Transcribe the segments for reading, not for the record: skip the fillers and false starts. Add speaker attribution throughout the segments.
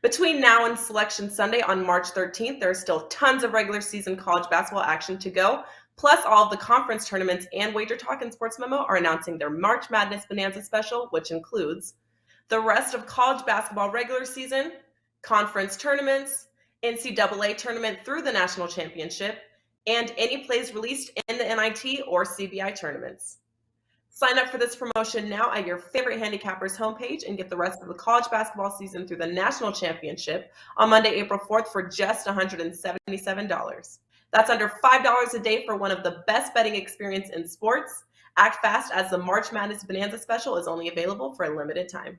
Speaker 1: Between now and Selection Sunday on March 13th, there are still tons of regular season college basketball action to go. Plus, all of the conference tournaments and WagerTalk and Sports Memo are announcing their March Madness Bonanza special, which includes the rest of college basketball regular season, conference tournaments, NCAA tournament through the national championship, and any plays released in the NIT or CBI tournaments. Sign up for this promotion now at your favorite handicappers homepage and get the rest of the college basketball season through the national championship on Monday, April 4th for just $177. That's under $5 a day for one of the best betting experience in sports. Act fast as the March Madness Bonanza special is only available for a limited time.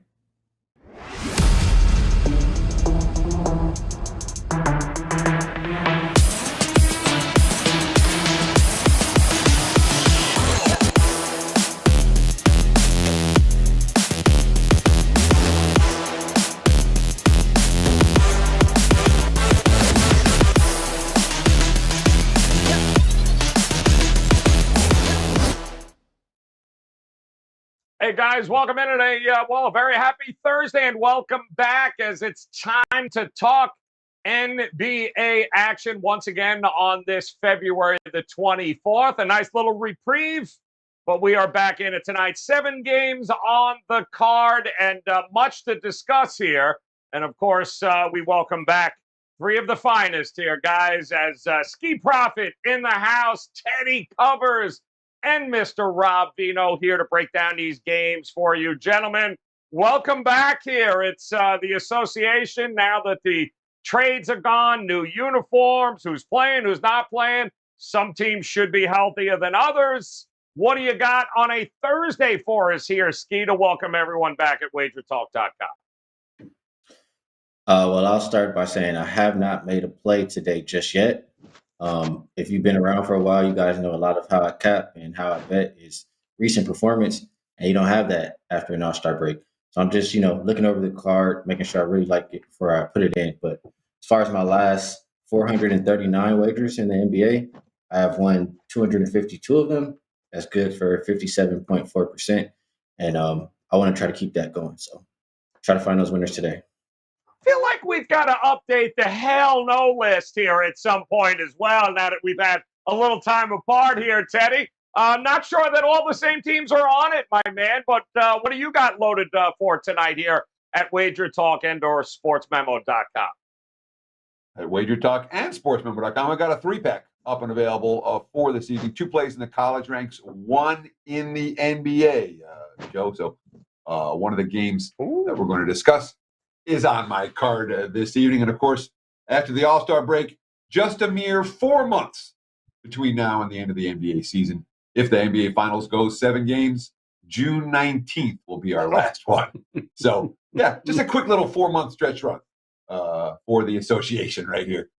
Speaker 2: Hey guys, welcome in today. A very happy Thursday and welcome back as it's time to talk NBA action once again on this February the 24th. A nice little reprieve, but we are back in it tonight. 7 games on the card and much to discuss here. And of course, we welcome back 3 of the finest here, guys, as Ski Prophet in the house, Teddy Covers, and Mr. Rob Vino here to break down these games for you. Gentlemen, welcome back here. It's the association now that the trades are gone, new uniforms, who's playing, who's not playing. Some teams should be healthier than others. What do you got on a Thursday for us here, Ski, to welcome everyone back at WagerTalk.com?
Speaker 3: Well, I'll start by saying I have not made a play today just yet. If you've been around for a while, you guys know a lot of how I cap and how I bet is recent performance, and you don't have that after an all-star break. So I'm just, looking over the card, making sure I really like it before I put it in. But as far as my last 439 wagers in the NBA, I have won 252 of them. That's good for 57.4%. And I want to try to keep that going. So try to find those winners today.
Speaker 2: Feel like we've got to update the hell no list here at some point as well, now that we've had a little time apart here, Teddy. Not sure that all the same teams are on it, my man, but what do you got loaded for tonight here at WagerTalk and/or SportsMemo.com?
Speaker 4: At WagerTalk and SportsMemo.com, I got a 3-pack up and available for this evening. 2 plays in the college ranks, 1 in the NBA, Joe. So one of the games that we're going to discuss is on my card this evening. And of course, after the All-Star break, just a mere 4 months between now and the end of the NBA season. If the NBA Finals goes 7 games, June 19th will be our last one. So, yeah, just a quick little 4-month stretch run for the association right here.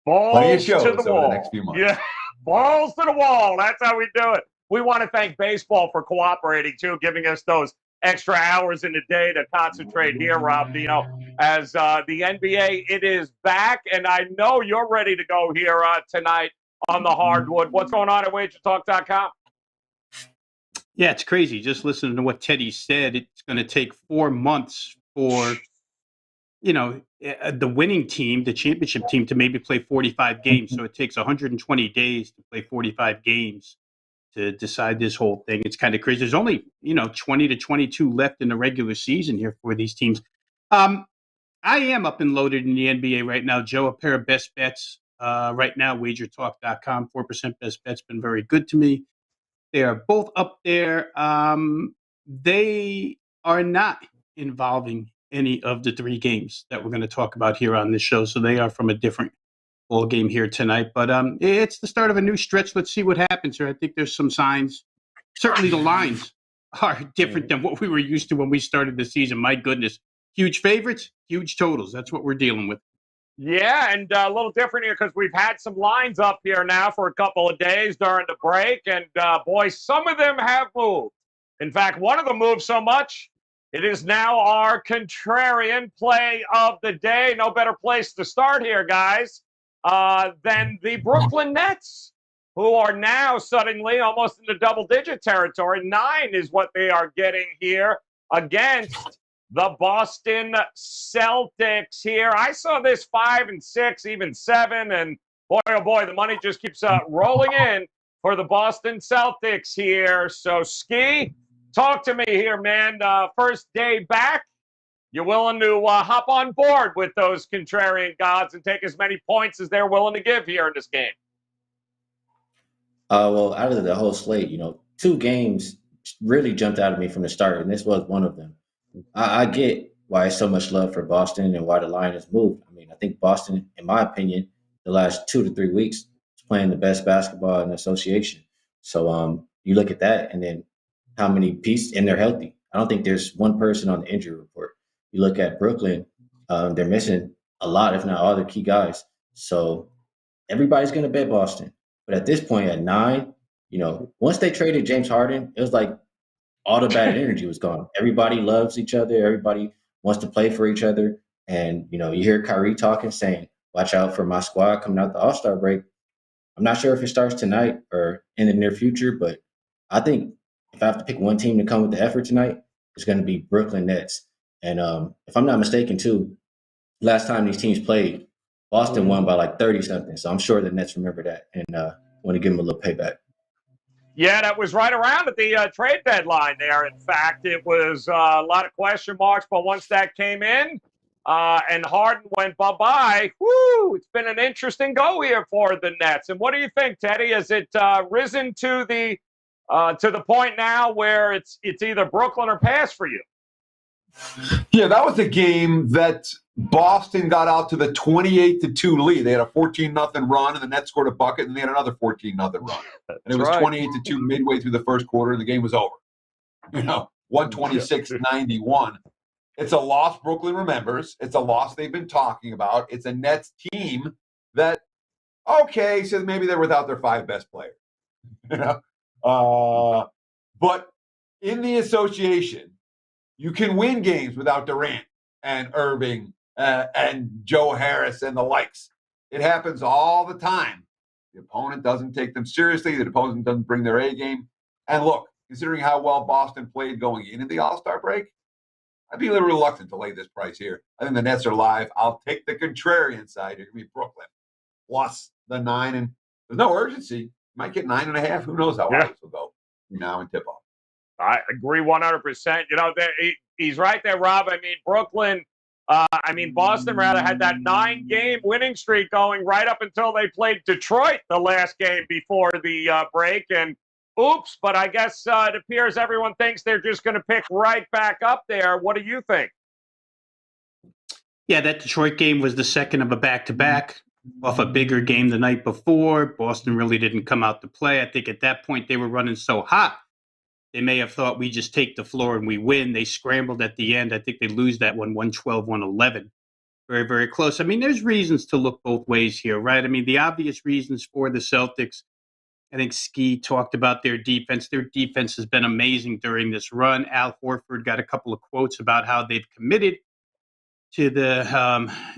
Speaker 4: Plenty of shows over the next few months.
Speaker 2: Yeah, balls to the wall. That's how we do it. We want to thank baseball for cooperating, too, giving us those extra hours in the day to concentrate here, Rob Dino, as the NBA, it is back, and I know you're ready to go here tonight on the hardwood. What's going on at WagerTalk.com?
Speaker 5: Yeah, it's crazy. Just listening to what Teddy said, it's going to take 4 months for, the winning team, the championship team, to maybe play 45 games. So it takes 120 days to play 45 games to decide this whole thing. It's kind of crazy. There's only, 20 to 22 left in the regular season here for these teams. I am up and loaded in the NBA right now, Joe. A pair of best bets right now, WagerTalk.com. 4% best bets been very good to me. They are both up there. They are not involving any of the 3 games that we're going to talk about here on this show. So they are from a different ball game here tonight. But it's the start of a new stretch. Let's see what happens here. I think there's some signs. Certainly the lines are different than what we were used to when we started the season. My goodness. Huge favorites, huge totals. That's what we're dealing with.
Speaker 2: Yeah, and a little different here because we've had some lines up here now for a couple of days during the break. And, boy, some of them have moved. In fact, one of them moved so much, it is now our contrarian play of the day. No better place to start here, guys, than the Brooklyn Nets, who are now suddenly almost into double-digit territory. 9 is what they are getting here against the Boston Celtics here. I saw this 5 and 6, even 7, and boy, oh boy, the money just keeps rolling in for the Boston Celtics here. So, Ski, talk to me here, man. First day back, you willing to hop on board with those contrarian gods and take as many points as they're willing to give here in this game?
Speaker 3: Well, out of the whole slate, 2 games really jumped out at me from the start, and this was one of them. I get why it's so much love for Boston and why the line has moved. I mean, I think Boston, in my opinion, the last 2 to 3 weeks is playing the best basketball in the association. So you look at that, and then how many pieces, and they're healthy. I don't think there's one person on the injury report. You look at Brooklyn, they're missing a lot, if not all their key guys. So everybody's going to bet Boston. But at this point, at 9, once they traded James Harden, it was like all the bad energy was gone. Everybody loves each other. Everybody wants to play for each other. And, you hear Kyrie talking, saying, watch out for my squad coming out the All-Star break. I'm not sure if it starts tonight or in the near future, but I think if I have to pick one team to come with the effort tonight, it's going to be Brooklyn Nets. And if I'm not mistaken, too, last time these teams played, Boston won by like 30-something. So I'm sure the Nets remember that and want to give them a little payback.
Speaker 2: Yeah, that was right around at the trade deadline there. In fact, it was a lot of question marks, but once that came in and Harden went bye-bye, whoo, it's been an interesting go here for the Nets. And what do you think, Teddy? Has it risen to the point now where it's either Brooklyn or pass for you?
Speaker 4: Yeah, that was the game that Boston got out to the 28-2 lead. They had a 14-0 run, and the Nets scored a bucket, and they had another 14-0 run. And it was 28-2 midway through the first quarter, and the game was over. 126-91. It's a loss Brooklyn remembers. It's a loss they've been talking about. It's a Nets team that, okay, so maybe they're without their 5 best players. But in the association, you can win games without Durant and Irving and Joe Harris and the likes. It happens all the time. The opponent doesn't take them seriously. The opponent doesn't bring their A game. And look, considering how well Boston played going into the All-Star break, I'd be a little reluctant to lay this price here. I think the Nets are live. I'll take the contrarian side. It could be Brooklyn plus the 9. And there's no urgency. Might get 9.5. Who knows how high this will go now and tip off.
Speaker 2: I agree 100%. He's right there, Rob. I mean, Boston rather had that 9-game winning streak going right up until they played Detroit the last game before the break. And oops, but I guess it appears everyone thinks they're just going to pick right back up there. What do you think?
Speaker 5: Yeah, that Detroit game was the second of a back-to-back off a bigger game the night before. Boston really didn't come out to play. I think at that point they were running so hot. They may have thought we just take the floor and we win. They scrambled at the end. I think they lose that one, 112-111. Very, very close. I mean, there's reasons to look both ways here, right? I mean, the obvious reasons for the Celtics, I think Ski talked about their defense. Their defense has been amazing during this run. Al Horford got a couple of quotes about how they've committed to the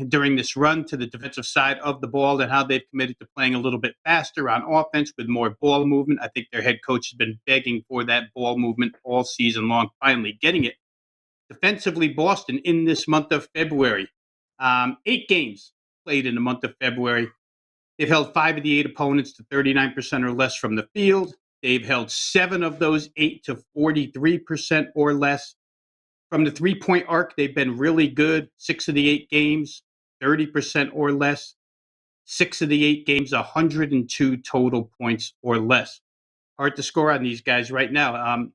Speaker 5: during this run to the defensive side of the ball and how they've committed to playing a little bit faster on offense with more ball movement. I think their head coach has been begging for that ball movement all season long, finally getting it. Defensively, Boston in this month of February, 8 games played in the month of February. They've held 5 of the 8 opponents to 39% or less from the field. They've held 7 of those 8 to 43% or less. From the three-point arc, they've been really good. 6 of the 8 games, 30% or less. 6 of the 8 games, 102 total points or less. Hard to score on these guys right now.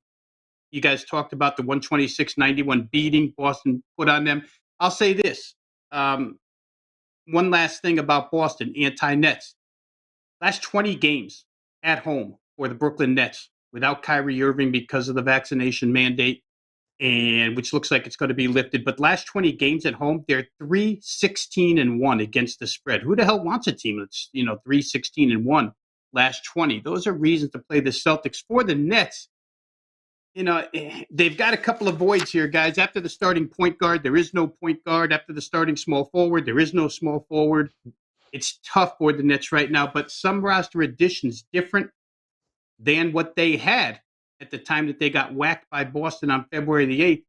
Speaker 5: You guys talked about the 126-91 beating Boston put on them. I'll say this. One last thing about Boston, anti-Nets. Last 20 games at home for the Brooklyn Nets without Kyrie Irving because of the vaccination mandate, and which looks like it's going to be lifted. But last 20 games at home, they're 3-16-1 against the spread. Who the hell wants a team that's 3-16-1 last 20? Those are reasons to play the Celtics. For the Nets, they've got a couple of voids here, guys. After the starting point guard, there is no point guard. After the starting small forward, there is no small forward. It's tough for the Nets right now, but some roster additions different than what they had at the time that they got whacked by Boston on February the 8th.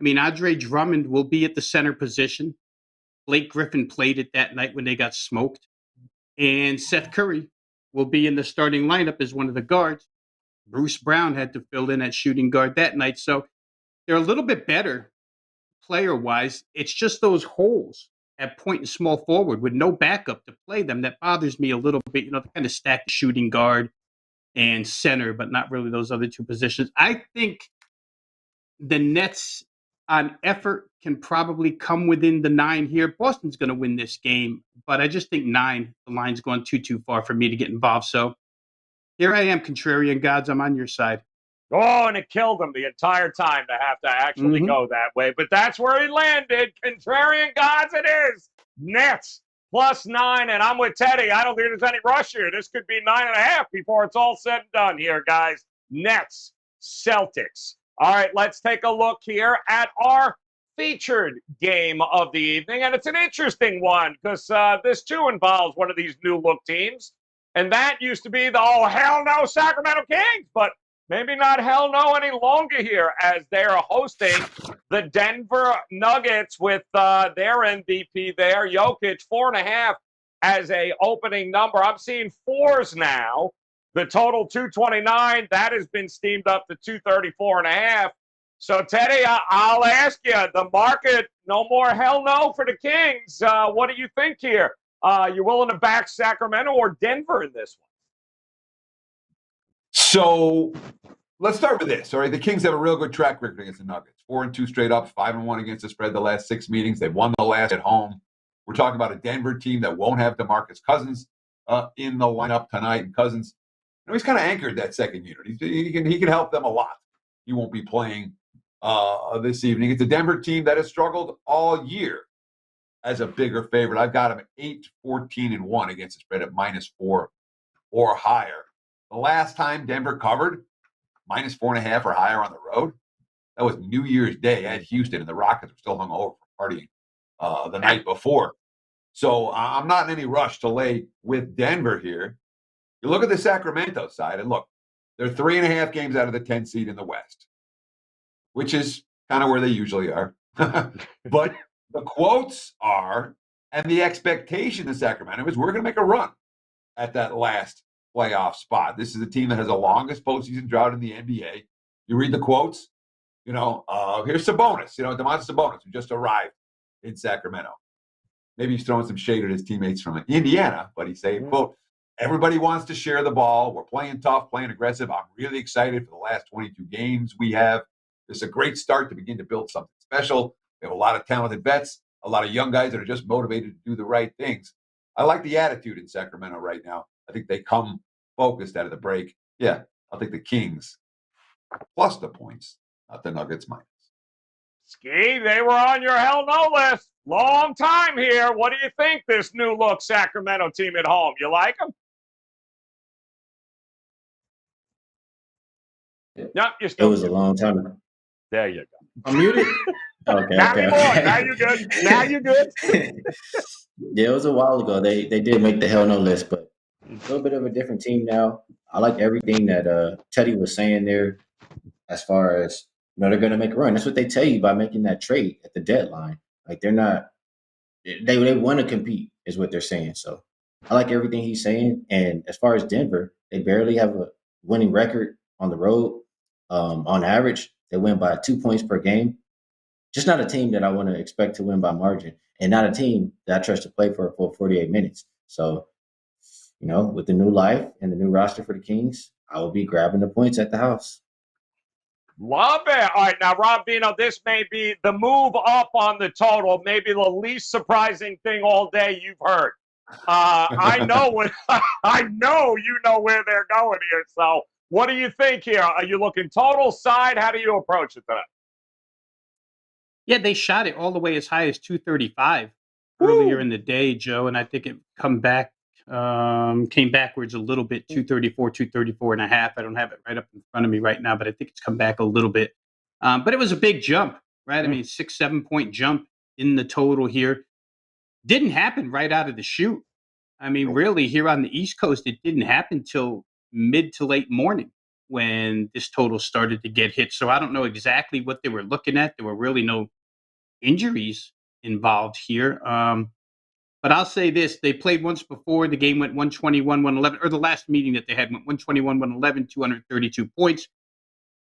Speaker 5: I mean, Andre Drummond will be at the center position. Blake Griffin played it that night when they got smoked. And Seth Curry will be in the starting lineup as one of the guards. Bruce Brown had to fill in at shooting guard that night. So they're a little bit better player-wise. It's just those holes at point and small forward with no backup to play them that bothers me a little bit. You know, they kind of stack the shooting guard and center, but not really those other two positions. I think the Nets on effort can probably come within the 9 here. Boston's going to win this game, but I just think 9, the line's gone too far for me to get involved. So here I am, contrarian gods. I'm on your side.
Speaker 2: Oh, and it killed him the entire time to have to actually go that way. But that's where he landed. Contrarian gods it is. Nets +9, and I'm with Teddy. I don't think there's any rush here. This could be 9.5 before it's all said and done here, guys. Nets, Celtics. All right, let's take a look here at our featured game of the evening. And it's an interesting one because this, too, involves one of these new-look teams. And that used to be the, oh, hell no, Sacramento Kings. But maybe not hell no any longer here as they are hosting the Denver Nuggets with their MVP there, Jokic, 4.5 as a opening number. I'm seeing 4s now. The total 229, that has been steamed up to 234.5. So, Teddy, I'll ask you, the market, no more hell no for the Kings. What do you think here? You willing to back Sacramento or Denver in this one?
Speaker 4: So let's start with this. All right, the Kings have a real good track record against the Nuggets. 4-2 straight up, 5-1 against the spread the last 6 meetings. They've won the last at home. We're talking about a Denver team that won't have DeMarcus Cousins in the lineup tonight. And Cousins, you know, he's kind of anchored that second unit. He can help them a lot. He won't be playing this evening. It's a Denver team that has struggled all year as a bigger favorite. I've got them 8-14-1 against the spread at -4 or higher. The last time Denver covered -4.5 or higher on the road, that was New Year's Day at Houston, and the Rockets were still hungover from partying the night before. So I'm not in any rush to lay with Denver here. You look at the Sacramento side, and look, they're 3.5 games out of the 10 seed in the West, which is kind of where they usually are. But the quotes are, and the expectation in Sacramento is we're going to make a run at that last playoff spot. This is a team that has the longest postseason drought in the NBA. You read the quotes, you know, here's Sabonis, you know, Domantas Sabonis, who just arrived in Sacramento. Maybe he's throwing some shade at his teammates from Indiana, but he's saying, quote, everybody wants to share the ball. We're playing tough, playing aggressive. I'm really excited for the last 22 games we have. It's a great start to begin to build something special. We have a lot of talented vets, a lot of young guys that are just motivated to do the right things. I like the attitude in Sacramento right now. I think they come focused out of the break. Yeah, I'll take the Kings plus the points, not the Nuggets minus.
Speaker 2: Ski, they were on your hell no list. Long time here. What do you think, this new look Sacramento team at home? You like them? Yep, you're still
Speaker 3: It was a long time ago.
Speaker 2: There you go.
Speaker 3: I'm muted? Okay.
Speaker 2: Not anymore. Now you're good. Now you're good.
Speaker 3: Yeah, it was a while ago. They did make the hell no list, but a little bit of a different team now. I like everything that Teddy was saying there as far as, you know, they're going to make a run. That's what they tell you by making that trade at the deadline. Like, they're not – they want to compete is what they're saying. So I like everything he's saying. And as far as Denver, they barely have a winning record on the road. On average, they win by 2 points per game. Just not a team that I want to expect to win by margin, and not a team that I trust to play for 48 minutes. So, you know, with the new life and the new roster for the Kings, I will be grabbing the points at the house.
Speaker 2: Love it. All right, now, Rob Vino, this may be the move up on the total, maybe the least surprising thing all day you've heard. I know I know you know where they're going here. So what do you think here? Are you looking total side? How do you approach it tonight?
Speaker 5: Yeah, they shot it all the way as high as 235 earlier in the day, Joe, and I think it came backwards a little bit, 234.5. I don't have it right up in front of me right now, but I think it's come back a little bit. But it was a big jump, right? I mean, 6-7 point jump in the total here. Didn't happen right out of the chute. I mean, really, here on the East Coast, it didn't happen till mid to late morning. when this total started to get hit. So I don't know exactly what they were looking at. There were really no injuries involved here. But I'll say this. They played once before. The game went 121, 111, or the last meeting that they had went 121, 111, 232 points.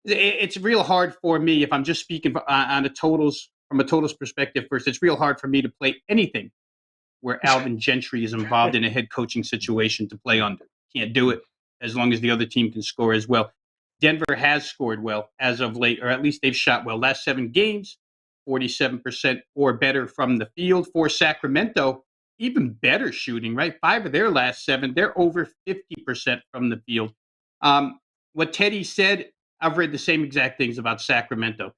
Speaker 5: It's real hard for me, if I'm just speaking on the totals, from a totals perspective first, it's real hard for me to play anything where Alvin Gentry is involved in a head coaching situation to play under. Can't do it as long as the other team can score as well. Denver has scored well as of late, or at least they've shot well. Last 7 games, 47% or better from the field. For Sacramento, even better shooting, right? 5 of their last 7, they're over 50% from the field. What Teddy said, I've read the same exact things about Sacramento.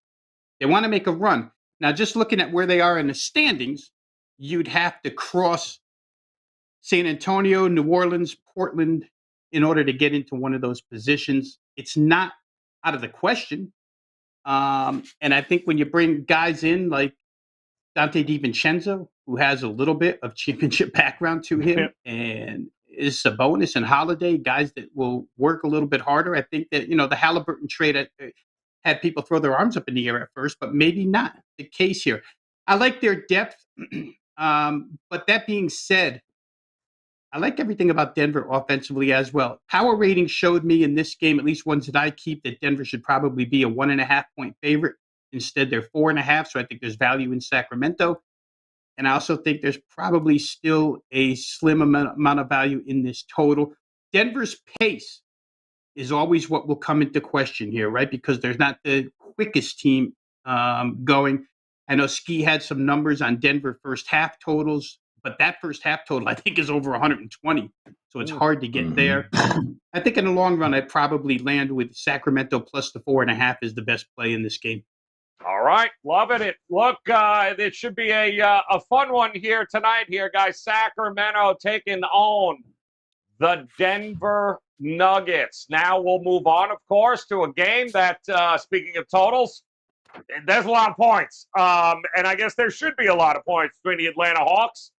Speaker 5: They want to make a run. Now, just looking at where they are in the standings, you'd have to cross San Antonio, New Orleans, Portland in order to get into one of those positions. It's not out of the question. And I think when you bring guys in like Dante DiVincenzo, who has a little bit of championship background to him, and is Sabonis and Holiday, guys that will work a little bit harder. I think that, the Halliburton trade had people throw their arms up in the air at first, but maybe not the case here. I like their depth. But that being said, I like everything about Denver offensively as well. Power rating showed me in this game, at least ones that I keep, that Denver should probably be a 1.5 point favorite. Instead, they're 4.5. So I think there's value in Sacramento. And I also think there's probably still a slim amount of value in this total. Denver's pace is always what will come into question here, right? Because there's not the quickest team going. I know Ski had some numbers on Denver first half totals, but that first half total, I think, is over 120. So it's hard to get there. I think in the long run, I'd probably land with Sacramento plus the 4.5 is the best play in this game.
Speaker 2: All right, loving it. Look, it should be a fun one here tonight here, guys. Sacramento taking on the Denver Nuggets. Now we'll move on, of course, to a game that, speaking of totals, there's a lot of points. And I guess there should be a lot of points between the Atlanta Hawks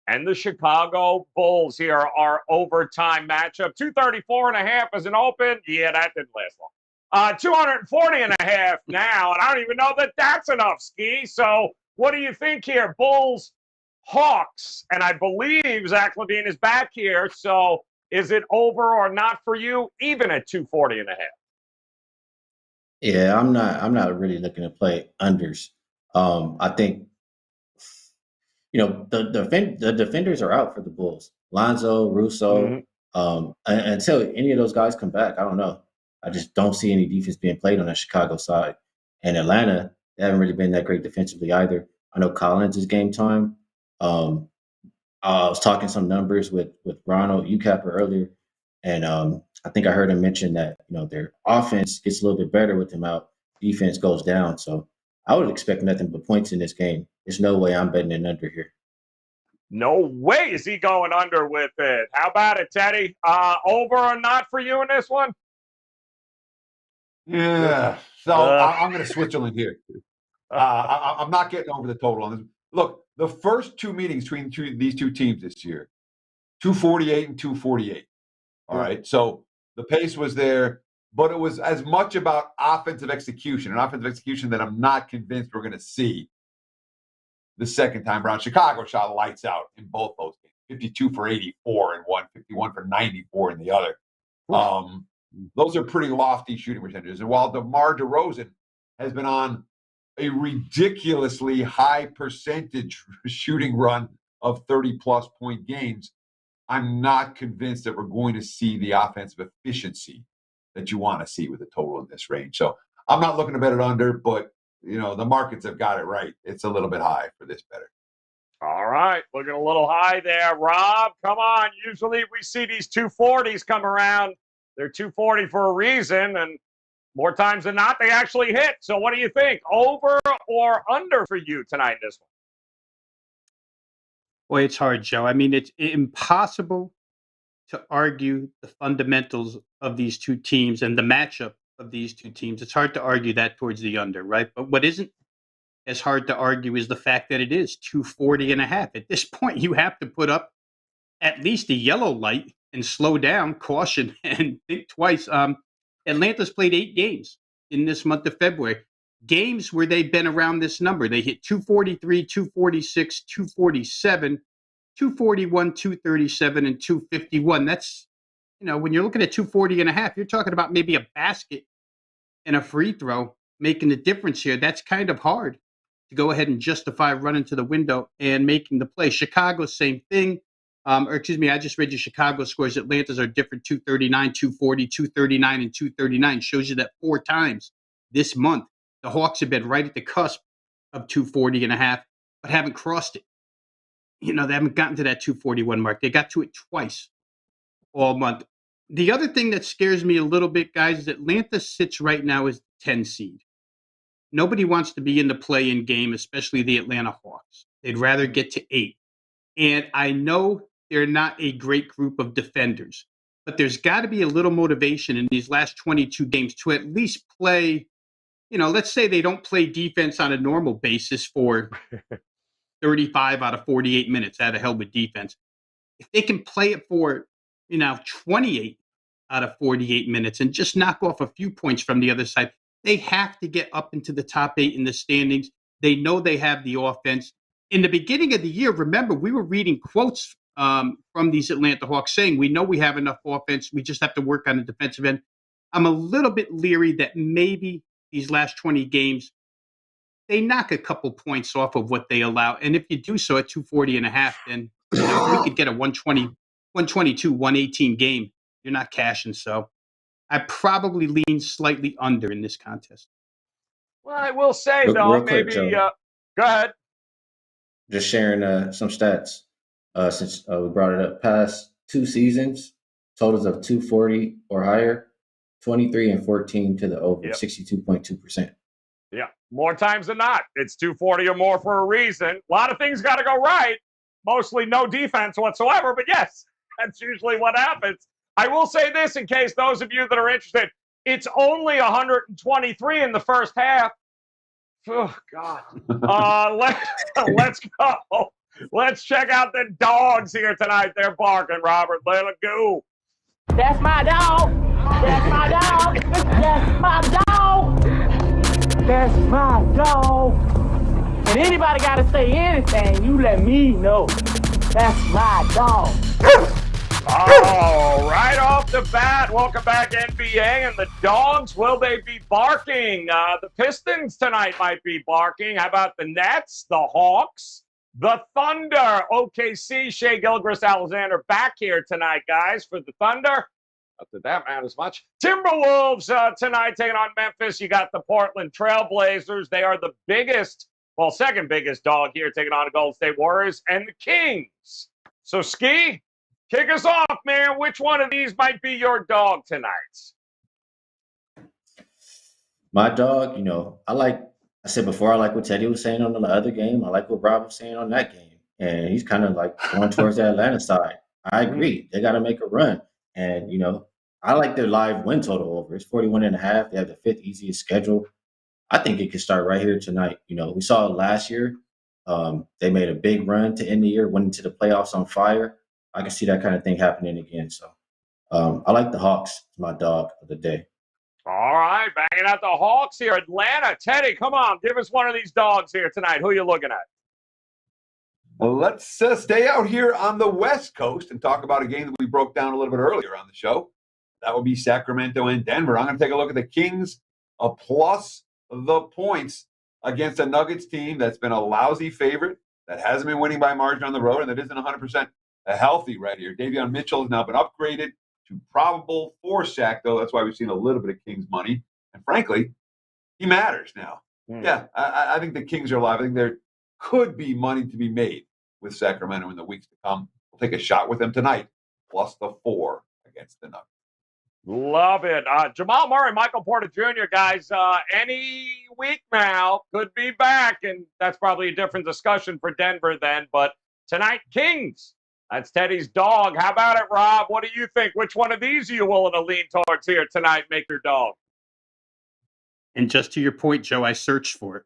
Speaker 2: and the Chicago Bulls here. Our overtime matchup. 234.5 as an open. Yeah, that didn't last long. 240.5 now, and I don't even know that that's enough, Ski. So what do you think here? Bulls, Hawks, and I believe Zach LaVine is back here. So is it over or not for you, even at 240.5?
Speaker 3: Yeah, I'm not really looking to play unders. I think the defenders are out for the Bulls. Lonzo, Russo, until any of those guys come back, I don't know. I just don't see any defense being played on that Chicago side. And Atlanta, they haven't really been that great defensively either. I know Collins is game time. I was talking some numbers with Ronald Ucapper earlier, and I think I heard him mention that their offense gets a little bit better with him out, defense goes down. So I would expect nothing but points in this game. There's no way I'm betting an under here.
Speaker 2: No way is he going under with it. How about it, Teddy? Over or not for you in this one?
Speaker 4: Yeah. So I'm going to switch on here. I'm not getting over the total on this. Look, the first 2 meetings between these two teams this year, 248 and 248. All right. So the pace was there, but it was as much about offensive execution that I'm not convinced we're going to see the second time around. Chicago shot lights out in both those games, 52 for 84 in one, 51 for 94 in the other. Those are pretty lofty shooting percentages. And while DeMar DeRozan has been on a ridiculously high percentage shooting run of 30-plus point games, I'm not convinced that we're going to see the offensive efficiency that you want to see with a total in this range. So I'm not looking to bet it under, but, the markets have got it right. It's a little bit high for this better.
Speaker 2: All right, looking a little high there. Rob, come on. Usually we see these 240s come around. They're 240 for a reason, and more times than not, they actually hit. So what do you think? Over or under for you tonight in this one?
Speaker 5: Boy, it's hard, Joe. I mean, it's impossible to argue the fundamentals of these two teams and the matchup of these two teams. It's hard to argue that towards the under, right? But what isn't as hard to argue is the fact that it is 240.5. At this point, you have to put up at least a yellow light and slow down, caution, and think twice. Atlanta's played 8 games in this month of February. Games where they've been around this number. They hit 243, 246, 247, 241, 237, and 251. That's, when you're looking at 240 and a half, you're talking about maybe a basket and a free throw making the difference here. That's kind of hard to go ahead and justify running to the window and making the play. Chicago, same thing. I just read you Chicago scores. Atlanta's are different, 239, 240, 239, and 239. Shows you that 4 times this month. The Hawks have been right at the cusp of 240 and a half, but haven't crossed it. They haven't gotten to that 241 mark. They got to it twice all month. The other thing that scares me a little bit, guys, is Atlanta sits right now as 10 seed. Nobody wants to be in the play-in game, especially the Atlanta Hawks. They'd rather get to 8. And I know they're not a great group of defenders, but there's got to be a little motivation in these last 22 games to at least play. Let's say they don't play defense on a normal basis for 35 out of 48 minutes out of hell with defense. If they can play it for, 28 out of 48 minutes and just knock off a few points from the other side, they have to get up into the top 8 in the standings. They know they have the offense. In the beginning of the year, remember, we were reading quotes from these Atlanta Hawks saying, we know we have enough offense. We just have to work on the defensive end. I'm a little bit leery that maybe these last 20 games, they knock a couple points off of what they allow. And if you do so at 240 and a half, then we could get a 120, 122, 118 game. You're not cashing. So I probably lean slightly under in this contest.
Speaker 2: Well, I will say,
Speaker 3: Real quick, Joe.
Speaker 2: Go ahead.
Speaker 3: Just sharing some stats since we brought it up. Past 2 seasons, totals of 240 or higher, 23 and 14 to the over, 62.2%.
Speaker 2: Yeah, more times than not, it's 240 or more for a reason. A lot of things got to go right. Mostly no defense whatsoever, but yes, that's usually what happens. I will say this in case those of you that are interested, it's only 123 in the first half. Oh, God. Let's go. Let's check out the dogs here tonight. They're barking, Robert. Let it go.
Speaker 6: That's my dog. That's my dog. That's my dog. That's my dog. And anybody got to say anything, you let me know. That's my dog.
Speaker 2: Oh, right off the bat, welcome back, NBA. And the dogs, will they be barking? The Pistons tonight might be barking. How about the Nets, the Hawks, the Thunder? OKC, Shai Gilgeous-Alexander back here tonight, guys, for the Thunder. Not that that matters much. Timberwolves tonight taking on Memphis. You got the Portland Trailblazers. They are the second biggest dog here taking on the Golden State Warriors and the Kings. So, Ski, kick us off, man. Which one of these might be your dog tonight?
Speaker 3: My dog, I said before, I like what Teddy was saying on the other game. I like what Rob was saying on that game. And he's kind of like going towards the Atlanta side. I agree. They got to make a run. And, I like their live win total over. It's 41 and a half. They have the 5th easiest schedule. I think it could start right here tonight. We saw it last year. They made a big run to end the year, went into the playoffs on fire. I can see that kind of thing happening again. So I like the Hawks. It's my dog of the day.
Speaker 2: All right, banging out the Hawks here. Atlanta. Teddy, come on. Give us one of these dogs here tonight. Who are you looking at?
Speaker 4: Well, let's stay out here on the West Coast and talk about a game that we broke down a little bit earlier on the show. That would be Sacramento and Denver. I'm going to take a look at the Kings plus the points against a Nuggets team that's been a lousy favorite, that hasn't been winning by margin on the road, and that isn't 100% healthy right here. Davion Mitchell has now been upgraded to probable for Sac, though. That's why we've seen a little bit of Kings money. And frankly, he matters now. Yeah, I think the Kings are alive. I think there could be money to be made with Sacramento in the weeks to come. We'll take a shot with them tonight, plus the 4 against the Nuggets.
Speaker 2: Love it. Jamal Murray, Michael Porter Jr., guys, any week now could be back, and that's probably a different discussion for Denver then. But tonight, Kings. That's Teddy's dog. How about it, Rob? What do you think? Which one of these are you willing to lean towards here tonight, make your dog?
Speaker 5: And just to your point, Joe, I searched for it.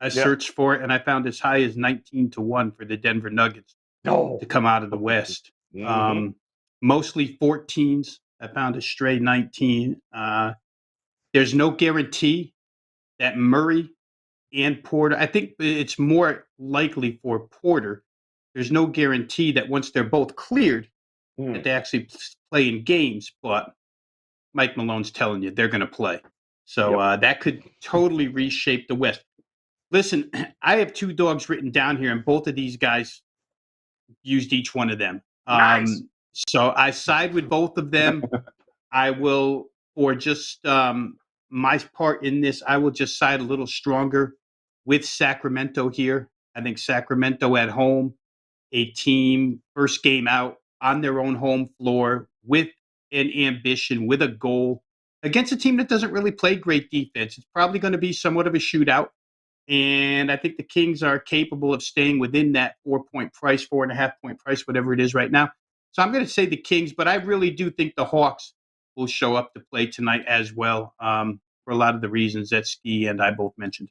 Speaker 5: I searched for it, and I found as high as 19-1 for the Denver Nuggets to come out of the West. Mostly 14s. I found a stray 19. There's no guarantee that Murray and Porter, I think it's more likely for Porter. There's no guarantee that once they're both cleared, that they actually play in games, but Mike Malone's telling you they're going to play. So that could totally reshape the West. Listen, I have 2 dogs written down here, and both of these guys used each one of them.
Speaker 2: Nice.
Speaker 5: So I side with both of them. I will, for just my part in this, I will just side a little stronger with Sacramento here. I think Sacramento at home, a team, first game out on their own home floor with an ambition, with a goal, against a team that doesn't really play great defense. It's probably going to be somewhat of a shootout. And I think the Kings are capable of staying within that 4-point price, 4.5-point price, whatever it is right now. So I'm going to say the Kings, but I really do think the Hawks will show up to play tonight as well, for a lot of the reasons that Ski and I both mentioned.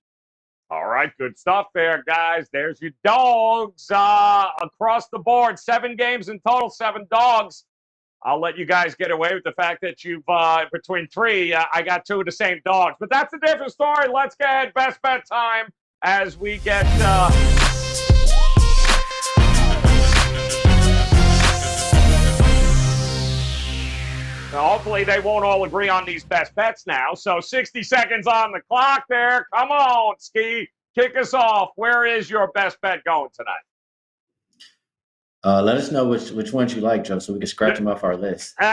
Speaker 2: All right, good stuff there, guys. There's your dogs across the board. 7 games in total, 7 dogs. I'll let you guys get away with the fact that you've, between 3, I got 2 of the same dogs. But that's a different story. Let's get best bet time as we get... hopefully they won't all agree on these best bets now. So 60 seconds on the clock there. Come on, Ski. Kick us off. Where is your best bet going tonight?
Speaker 3: Let us know which ones you like, Joe, so we can scratch them off our list.
Speaker 2: You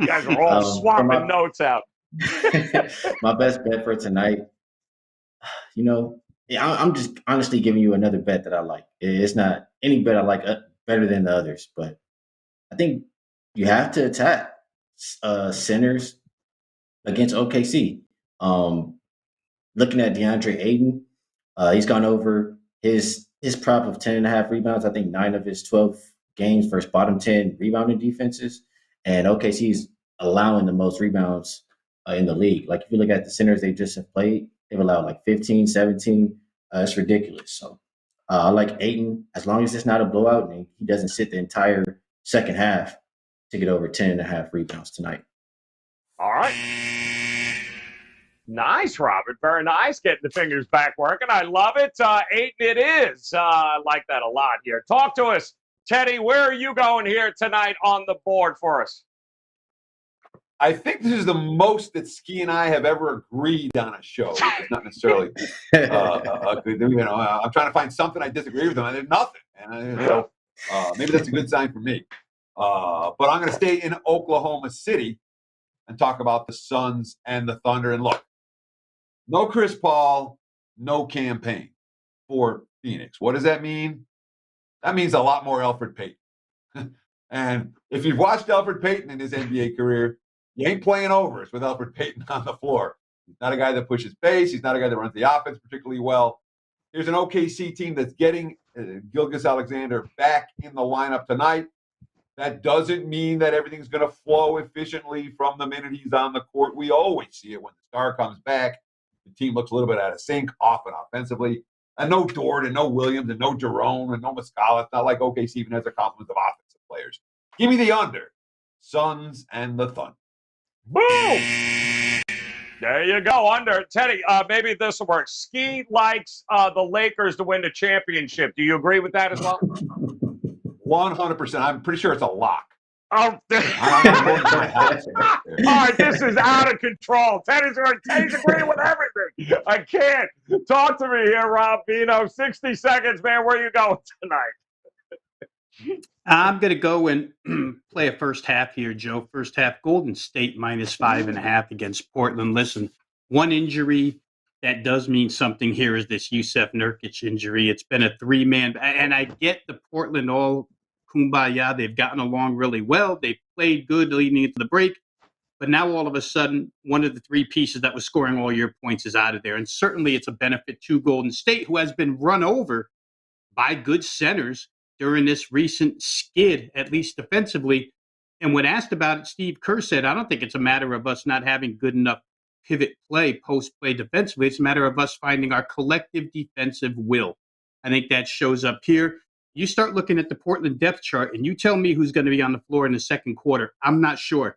Speaker 2: guys are all swapping notes out.
Speaker 3: My best bet for tonight, I'm just honestly giving you another bet that I like. It's not any bet I like better than the others, but I think you have to attack centers against OKC. Looking at DeAndre Ayton, he's gone over his prop of 10.5 rebounds. I think 9 of his 12 games versus bottom 10 rebounding defenses. And OKC is allowing the most rebounds in the league. Like if you look at the centers they just have played, they've allowed like 15, 17. It's ridiculous. So I like Ayton, as long as it's not a blowout and he doesn't sit the entire second half, to get over 10.5 rebounds tonight.
Speaker 2: All right. Nice, Robert. Very nice. Getting the fingers back working. I love it. 8 it is. I like that a lot here. Talk to us, Teddy. Where are you going here tonight on the board for us?
Speaker 4: I think this is the most that Ski and I have ever agreed on a show. It's not necessarily I'm trying to find something I disagree with him. I did nothing. And so maybe that's a good sign for me. But I'm going to stay in Oklahoma City and talk about the Suns and the Thunder. And look, no Chris Paul, no campaign for Phoenix. What does that mean? That means a lot more Elfrid Payton. And if you've watched Elfrid Payton in his NBA career, you ain't playing overs with Elfrid Payton on the floor. He's not a guy that pushes pace. He's not a guy that runs the offense particularly well. Here's an OKC team that's getting Gilgeous-Alexander back in the lineup tonight. That doesn't mean that everything's going to flow efficiently from the minute he's on the court. We always see it when the star comes back. The team looks a little bit out of sync, often offensively. And no Dort and no Williams and no Jerome and no Muscala. It's not like OKC even has a complement of offensive players. Give me the under. Suns and the Thunder.
Speaker 2: Boom! There you go, under. Teddy, maybe this will work. Ski likes the Lakers to win the championship. Do you agree with that as well?
Speaker 4: 100%. I'm pretty sure it's a lock.
Speaker 2: Oh, all right, this is out of control. Teddy's agreeing with everything. I can't. Talk to me here, Rob Bino. 60 seconds, man. Where are you going tonight?
Speaker 5: I'm going to go and play a first half here, Joe. First half, Golden State -5.5 against Portland. Listen, one injury that does mean something here is this Yusef Nurkic injury. It's been a 3-man, and I get the Portland all kumbaya. They've gotten along really well. They played good leading into the break. But now all of a sudden, one of the 3 pieces that was scoring all your points is out of there. And certainly it's a benefit to Golden State, who has been run over by good centers during this recent skid, at least defensively. And when asked about it, Steve Kerr said, I don't think it's a matter of us not having good enough pivot play, post play defensively. It's a matter of us finding our collective defensive will. I think that shows up here. You start looking at the Portland depth chart and you tell me who's going to be on the floor in the second quarter. I'm not sure.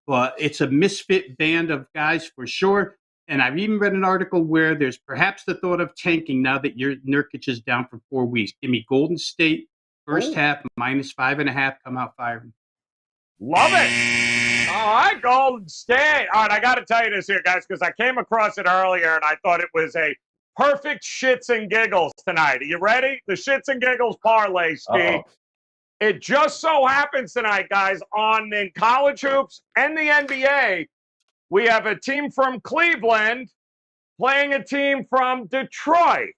Speaker 5: but it's a misfit band of guys for sure. And I've even read an article where there's perhaps the thought of tanking now that Nurkic is down for 4 weeks. Give me Golden State first half -5.5. Come out firing.
Speaker 2: Love it. All right, Golden State. All right, I got to tell you this here, guys, because I came across it earlier and I thought it was a perfect shits and giggles tonight. Are you ready? The shits and giggles parlay, Steve. It just so happens tonight, guys, in college hoops and the NBA, we have a team from Cleveland playing a team from Detroit.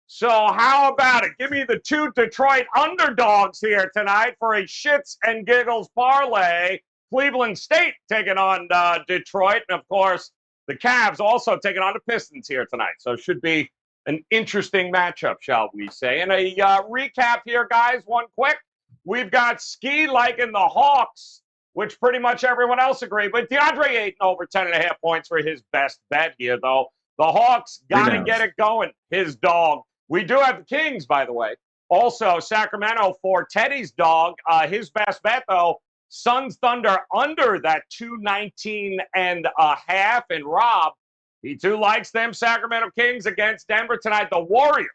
Speaker 2: So how about it? Give me the 2 Detroit underdogs here tonight for a shits and giggles parlay. Cleveland State taking on Detroit. And, of course, the Cavs also taking on the Pistons here tonight. So it should be an interesting matchup, shall we say. And a recap here, guys, one quick. We've got Ski liking the Hawks, which pretty much everyone else agreed. But DeAndre Ayton over 10.5 points for his best bet here, though. The Hawks got to get it going, his dog. We do have the Kings, by the way. Also, Sacramento for Teddy's dog. His best bet, though, Suns Thunder under that 219.5. And Rob, he too likes them Sacramento Kings against Denver tonight. The Warriors.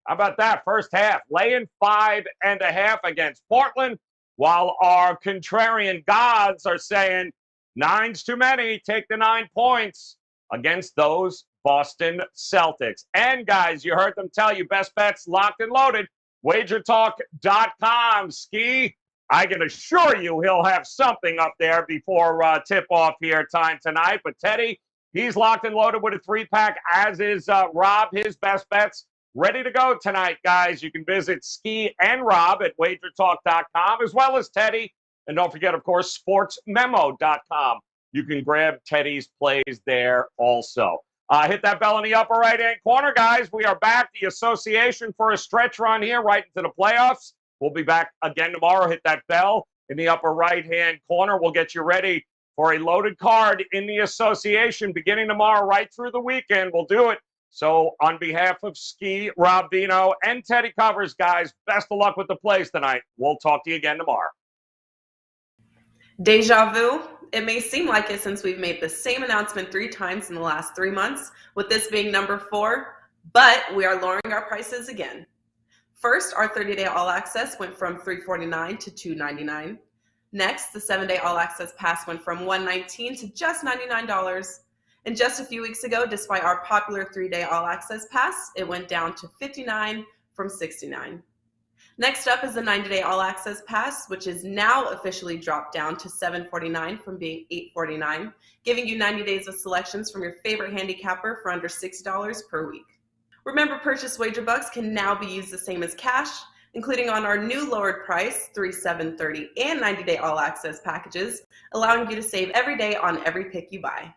Speaker 2: How about that? First half, laying 5.5 against Portland, while our contrarian gods are saying 9's too many. Take the 9 points against those Boston Celtics. And, guys, you heard them tell you best bets locked and loaded. WagerTalk.com. Ski, I can assure you he'll have something up there before tip-off here time tonight. But Teddy, he's locked and loaded with a 3-pack, as is Rob, his best bets. Ready to go tonight, guys. You can visit Ski and Rob at WagerTalk.com, as well as Teddy. And don't forget, of course, SportsMemo.com. You can grab Teddy's plays there also. Hit that bell in the upper right-hand corner, guys. We are back, the association, for a stretch run here right into the playoffs. We'll be back again tomorrow. Hit that bell in the upper right-hand corner. We'll get you ready for a loaded card in the association beginning tomorrow right through the weekend. We'll do it. So on behalf of Ski, Rob Vino, and Teddy Covers, guys, best of luck with the plays tonight. We'll talk to you again tomorrow.
Speaker 1: Deja vu? It may seem like it since we've made the same announcement 3 times in the last 3 months, with this being number 4, but we are lowering our prices again. First, our 30-day all-access went from $349 to $299. Next, the 7-day all-access pass went from $119 to just $99. And just a few weeks ago, despite our popular 3-day all-access pass, it went down to $59 from $69. Next up is the 90-day all-access pass, which is now officially dropped down to $749 from being $849, giving you 90 days of selections from your favorite handicapper for under $6 per week. Remember, purchased wager bucks can now be used the same as cash, including on our new lowered price, $3, $7, $30, and 90-day all-access packages, allowing you to save every day on every pick you buy.